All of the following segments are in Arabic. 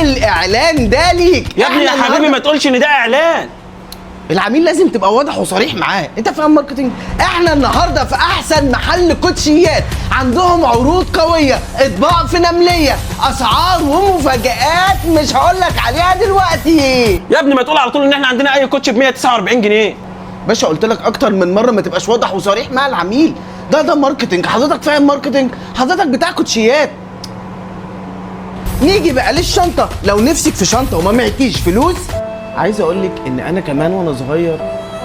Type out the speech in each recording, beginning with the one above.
الاعلان ده ليك يا ابني يا حبيبي ما تقولش ان ده اعلان. العميل لازم تبقى واضح وصريح معاه، انت فاهم ماركتنج؟ احنا النهارده في احسن محل كوتشيات، عندهم عروض قويه، اطباق في نمليه، اسعار ومفاجآت مش هقول لك عليها دلوقتي. يا ابني ما تقول على طول ان احنا عندنا اي كوتش ب 149 جنيه. باشا قلت لك اكتر من مره ما تبقاش واضح وصريح مع العميل، ده ماركتنج، حضرتك فاهم ماركتنج؟ حضرتك بتاع كوتشيات. نيجي بقى للشنطه، لو نفسك في شنطه وما معكيش فلوس، عايز اقول لك ان انا كمان وانا صغير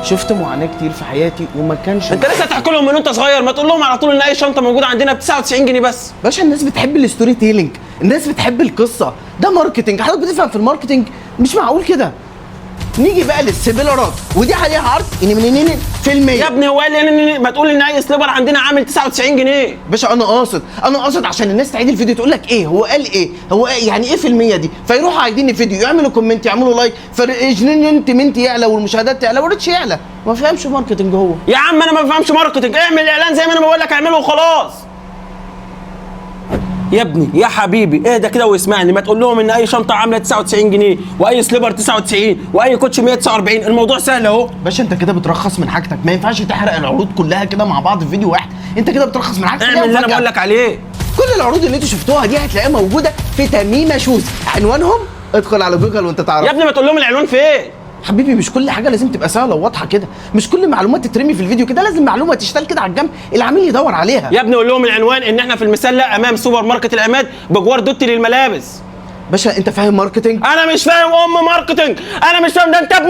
شفت معاناه كتير في حياتي وما كانش. انت لسه تحكي لهم من وانت صغير، ما تقول لهم على طول ان اي شنطه موجوده عندنا ب 99 جنيه بس. باشا الناس بتحب الستوري تيلينج، الناس بتحب القصه، ده ماركتنج، حضرتك بتفهم في الماركتنج؟ مش معقول كده. نيجي بقى للسيبيلارات، ودي عليها عرض في المية. يا ابني هو قال ما تقول ان اي سليبر عندنا عامل 99 جنيه. باشا انا قاصد عشان الناس تعيد الفيديو تقول لك ايه هو قال ايه، هو إيه يعني ايه في المية دي، فيروحوا عايدين الفيديو، يعملوا كومنت، يعملوا لايك، فالجننت يعلى والمشاهدات تعلى والريتش يعلى. ما فهمش ماركتنج هو. يا عم انا ما بفهمش ماركتنج، اعمل اعلان زي ما انا بقول لك اعمله وخلاص. يا ابني يا حبيبي اهدى كده واسمعني، ما تقول لهم ان اي شنطه عامله 99 جنيه واي سليبر 99 واي كوتش 149، الموضوع سهل اهو. باشا انت كده بترخص من حاجتك، ما ينفعش تحرق العروض كلها كده مع بعض في فيديو واحد، انت كده بترخص من حاجتك. اعمل اللي انا بقول لك عليه. كل العروض اللي انتوا شفتوها دي هتلاقيها موجوده في تميمه شوز، عنوانهم ادخل على جوجل وانت تعرف. يا ابني ما تقول لهم العنوان فين. حبيبي مش كل حاجه لازم تبقى سهله وواضحه كده، مش كل معلومات تترمي في الفيديو كده، لازم معلومه تشتغل كده على الجنب العميل يدور عليها. يا ابني قول لهم العنوان ان احنا في المسله امام سوبر ماركت العماد بجوار دوتي للملابس. باشا انت فاهم ماركتنج؟ انا مش فاهم ماركتنج، انا مش فاهم، ده انت ابن